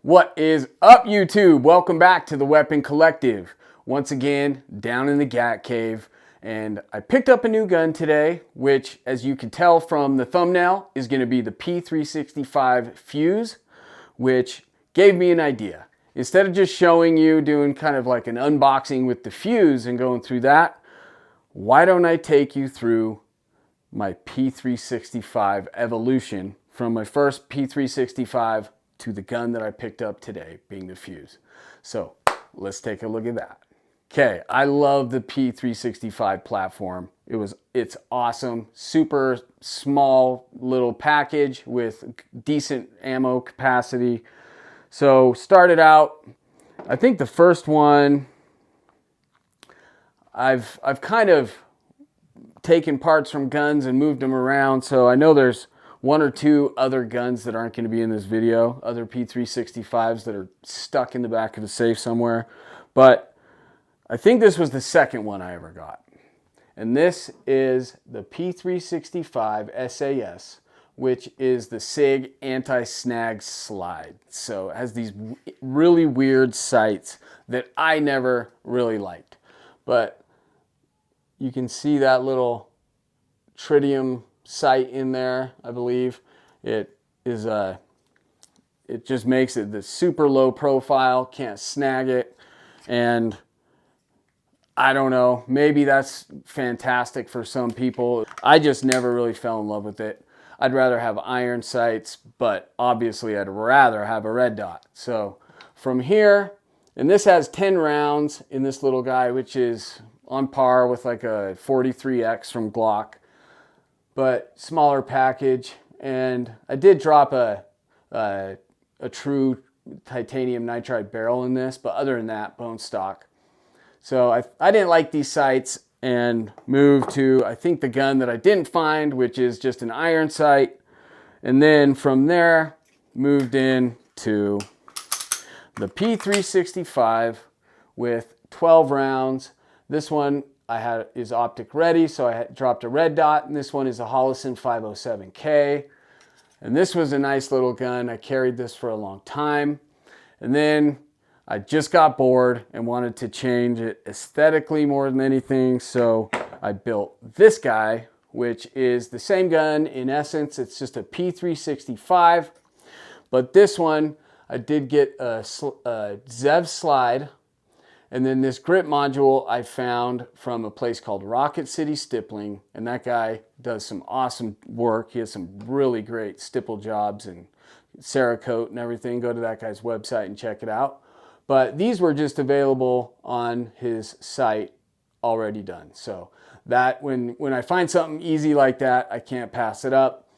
What is up, YouTube? Welcome back to the Weapon Collective. Once again, down in the Gat Cave, and I picked up a new gun today, which, as you can tell from the thumbnail, is going to be the P365 Fuse, which gave me an idea. Instead of just showing you doing kind of like an unboxing with the Fuse and going through that, why don't I take you through my P365 evolution from my first P365 to the gun that I picked up today, being the Fuse. So let's take a look at that. Okay, I love the P365 platform. It's awesome, super small little package with decent ammo capacity. So started out, I think the first one, I've kind of taken parts from guns and moved them around. So I know there's one or two other guns that aren't going to be in this video, other P365s that are stuck in the back of the safe somewhere. But I think this was the second one I ever got. And this is the P365 SAS, which is the SIG anti-snag slide. So it has these really weird sights that I never really liked. But you can see that little tritium sight in there, I believe. It just makes it the super low profile, can't snag it. And I don't know, maybe that's fantastic for some people. I just never really fell in love with it. I'd rather have iron sights, but obviously I'd rather have a red dot. So from here, and this has 10 rounds in this little guy, which is on par with like a 43X from Glock, but smaller package. And I did drop a true titanium nitride barrel in this, but other than that, bone stock. So I didn't like these sights and moved to, I think, the gun that I didn't find, which is just an iron sight. And then from there, moved in to the P365 with 12 rounds. This one is optic ready, so I dropped a red dot, and this one is a Holosun 507K. And this was a nice little gun. I carried this for a long time. And then I just got bored and wanted to change it aesthetically more than anything, so I built this guy, which is the same gun in essence. It's just a P365, but this one I did get a Zev slide, and then this grip module I found from a place called Rocket City Stippling, and that guy does some awesome work. He has some really great stipple jobs and Cerakote and everything. Go to that guy's website and check it out. But these were just available on his site already done. So that when I find something easy like that, I can't pass it up.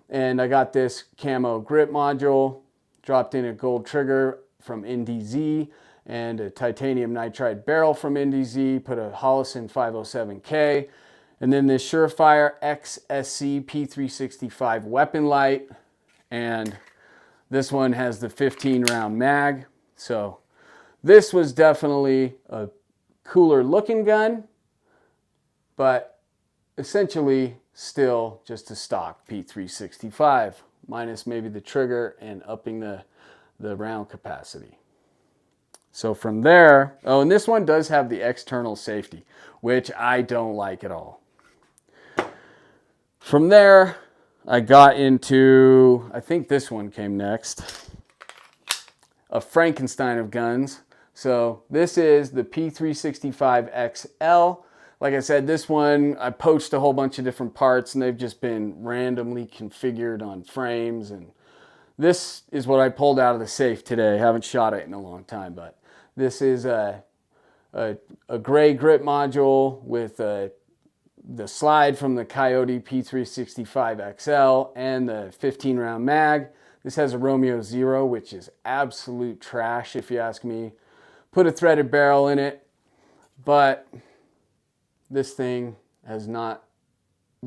And I got this camo grip module, dropped in a gold trigger from NDZ and a titanium nitride barrel from NDZ, put a Holosun 507K, and then this Surefire XSC P365 weapon light. And this one has the 15 round mag. So this was definitely a cooler looking gun, but essentially still just a stock P365, minus maybe the trigger and upping the round capacity. So from there, oh, and this one does have the external safety, which I don't like at all. From there, I got into, I think this one came next, a Frankenstein of guns. So this is the P365XL. Like I said, this one, I poached a whole bunch of different parts and they've just been randomly configured on frames. And this is what I pulled out of the safe today. I haven't shot it in a long time, but this is a gray grip module with the slide from the Coyote P365XL and the 15 round mag. This has a Romeo 0, which is absolute trash if you ask me. Put a threaded barrel in it, but this thing has not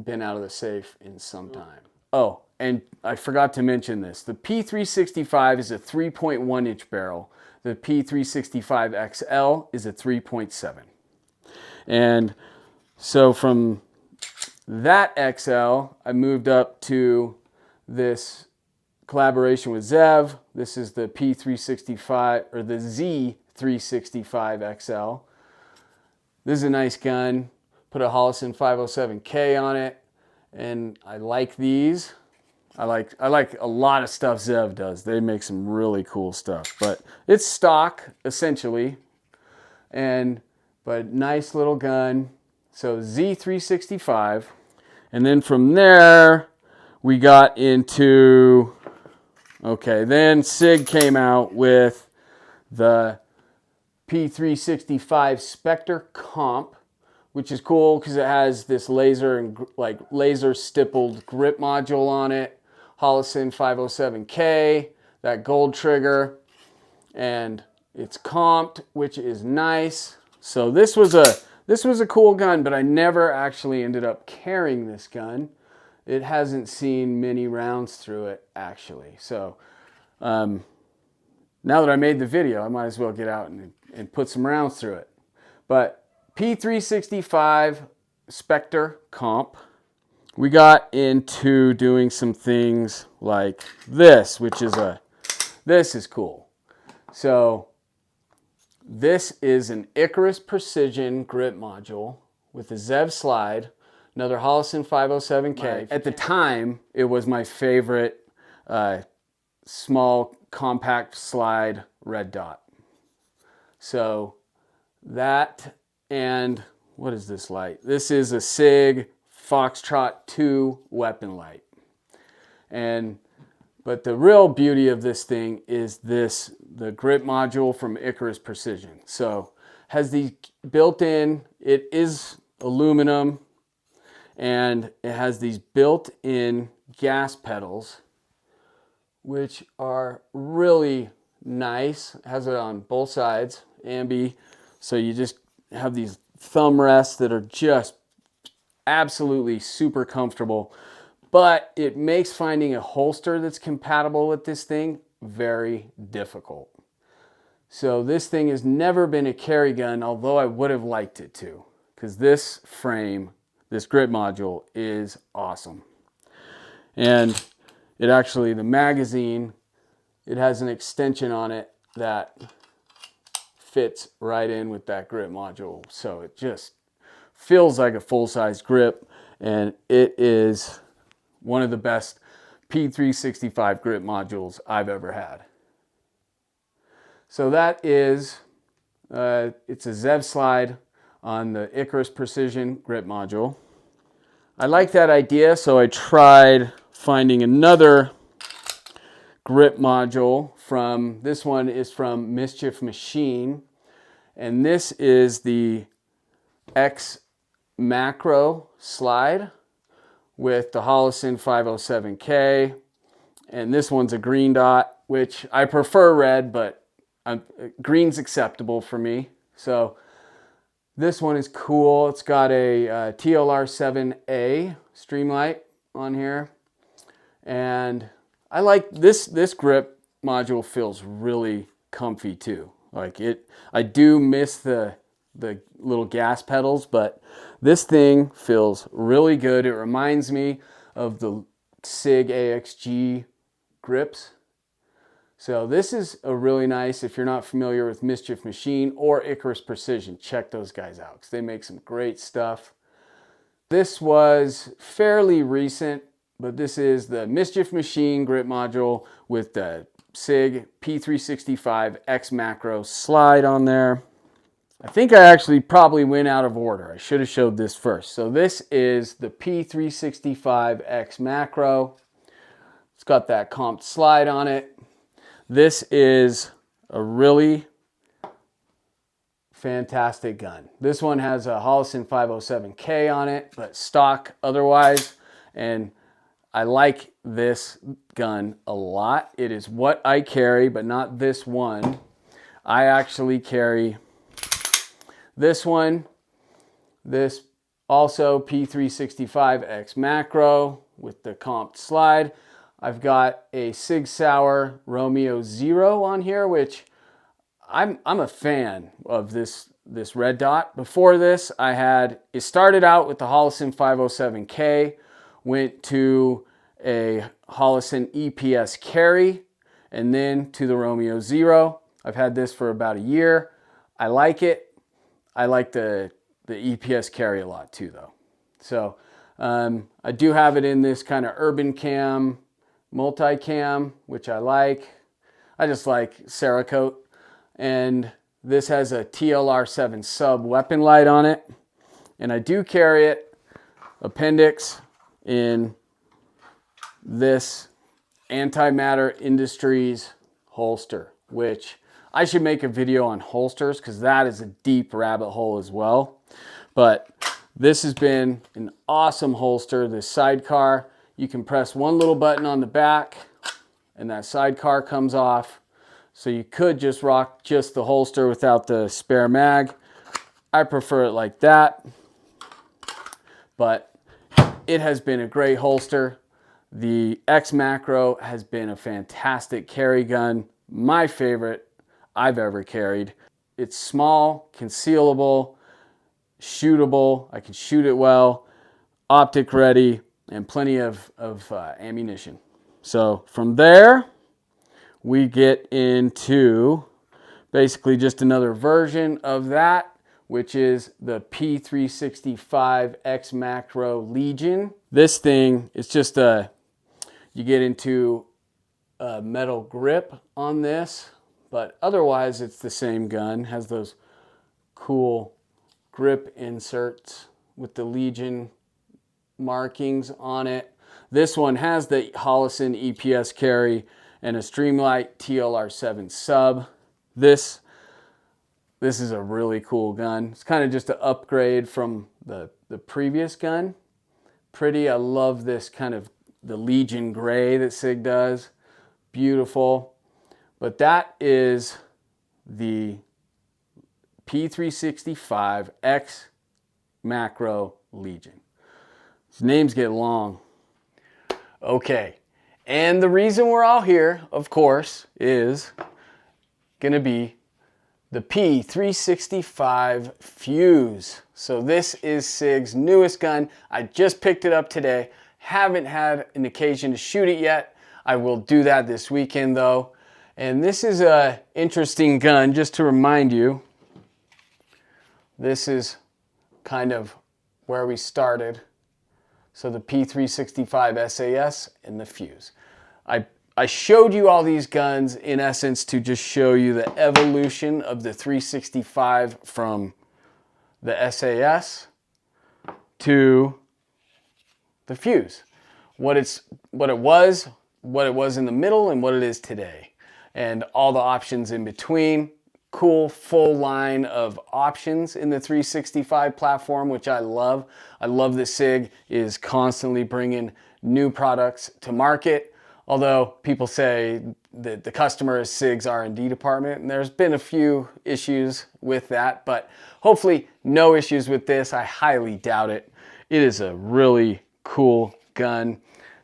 been out of the safe in some time. Oh, and I forgot to mention this. The P365 is a 3.1 inch barrel. The P365XL is a 3.7. And so from that XL, I moved up to this collaboration with Zev. This is the P365 or the Z365 XL. This is a nice gun. Put a Holosun 507K on it, and I like these. I like a lot of stuff Zev does. They make some really cool stuff, but it's stock essentially, but nice little gun. So Z365, and then from there we got into, okay, then SIG came out with the P365 Spectre comp, which is cool because it has this laser and laser stippled grip module on it. Holosun 507K, that gold trigger, and it's comped, which is nice. So this was a cool gun, but I never actually ended up carrying this gun. It hasn't seen many rounds through it actually. So now that I made the video, I might as well get out and put some rounds through it. But P365 Spectre comp. We got into doing some things like this, this is cool. So this is an Icarus Precision grip module with a Zev slide, another Holosun 507K. At the time, it was my favorite small compact slide red dot. So that, and what is this light? This is a SIG Foxtrot 2 weapon light. But the real beauty of this thing is the grip module from Icarus Precision. So has these built in, it is aluminum, and it has these built-in gas pedals, which are really nice. It has it on both sides, ambi. So you just have these thumb rests that are just absolutely super comfortable, but it makes finding a holster that's compatible with this thing very difficult. So this thing has never been a carry gun, although I would have liked it to, because this frame, this grip module is awesome. And it actually, the magazine, it has an extension on it that fits right in with that grip module. So it just feels like a full-size grip, and it is one of the best P365 grip modules I've ever had. So that is, it's a Zev slide on the Icarus Precision grip module. I like that idea, so I tried finding another grip module from, this one is from Mischief Machine, and this is the X Macro slide with the Holosun 507K, and this one's a green dot, which I prefer red, but green's acceptable for me. So this one is cool. It's got a TLR7A streamlight on here, and I like this grip module. Feels really comfy too. Like it, I do miss the little gas pedals, but this thing feels really good. It reminds me of the SIG AXG grips. So this is a really nice, if you're not familiar with Mischief Machine or Icarus Precision, check those guys out because they make some great stuff. This was fairly recent, but this is the Mischief Machine grip module with the SIG P365X Macro slide on there. I think I actually probably went out of order. I should have showed this first. So this is the P365X Macro. It's got that comped slide on it. This is a really fantastic gun. This one has a Holosun 507K on it, but stock otherwise. And I like this gun a lot. It is what I carry, but not this one. I actually carry this one, this also P365X Macro with the comped slide. I've got a Sig Sauer Romeo Zero on here, which I'm a fan of this red dot. Before this, it started out with the Holosun 507K, went to a Holosun EPS carry, and then to the Romeo Zero. I've had this for about a year. I like it. I like the EPS carry a lot too though. So I do have it in this kind of urban cam, multicam, which I like. I just like Cerakote. And this has a TLR7 sub weapon light on it. And I do carry it, appendix, in this Antimatter Industries holster, which I should make a video on holsters because that is a deep rabbit hole as well. But this has been an awesome holster. This sidecar, you can press one little button on the back and that sidecar comes off. So you could just rock just the holster without the spare mag. I prefer it like that, but it has been a great holster. The X Macro has been a fantastic carry gun, my favorite I've ever carried. It's small, concealable, shootable. I can shoot it well, optic ready, and plenty of ammunition. So from there, we get into basically just another version of that, which is the P365X Macro Legion. This thing is just you get into a metal grip on this, but otherwise it's the same gun. Has those cool grip inserts with the Legion markings on it. This one has the Holosun EPS carry and a Streamlight TLR7 sub. This is a really cool gun. It's kind of just an upgrade from the previous gun. Pretty, I love this kind of the Legion gray that SIG does. Beautiful. But that is the P365X Macro Legion. These names get long. Okay, and the reason we're all here, of course, is gonna be the P365 Fuse. So this is SIG's newest gun. I just picked it up today. Haven't had an occasion to shoot it yet. I will do that this weekend though. And this is an interesting gun, just to remind you. This is kind of where we started. So the P365 SAS and the Fuse. I showed you all these guns in essence to just show you the evolution of the 365 from the SAS to the Fuse. What it was in the middle, and what it is today. And all the options in between. Cool full line of options in the 365 platform, which I love. I love that SIG is constantly bringing new products to market. Although people say that the customer is SIG's R&D department, and there's been a few issues with that, but hopefully no issues with this. I highly doubt it. It is a really cool gun.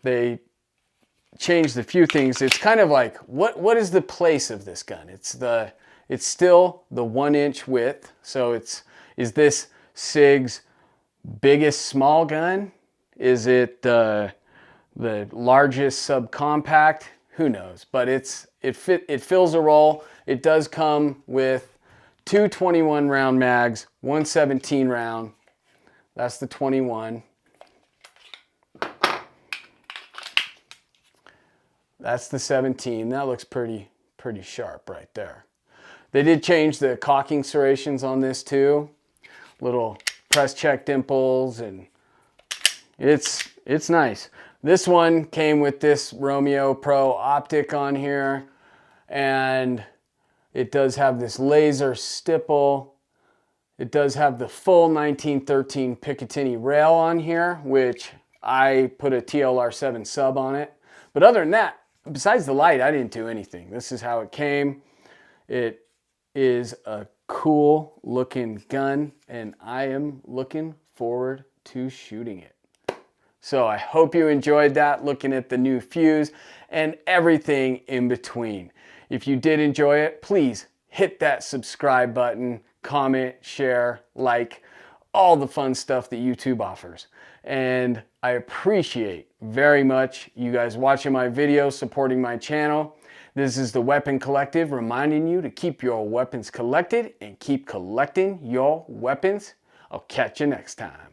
They changed a few things. It's kind of like, what is the place of this gun? It's still the 1-inch width. So is this SIG's biggest small gun? Is it the largest subcompact? Who knows? But it fills a role. It does come with two 21 round mags, one 17 round. That's the 21. That's the 17. That looks pretty sharp right there. They did change the cocking serrations on this too. Little press check dimples, and it's nice. This one came with this Romeo Pro Optic on here, and it does have this laser stipple. It does have the full 1913 Picatinny rail on here, which I put a TLR7 sub on it. But other than that, besides the light, I didn't do anything. This is how it came. It is a cool looking gun, and I am looking forward to shooting it. So I hope you enjoyed that, looking at the new Fuse and everything in between. If you did enjoy it, please hit that subscribe button, comment, share, like, all the fun stuff that YouTube offers. And I appreciate very much you guys watching my videos, supporting my channel. This is the Weapon Collective reminding you to keep your weapons collected and keep collecting your weapons. I'll catch you next time.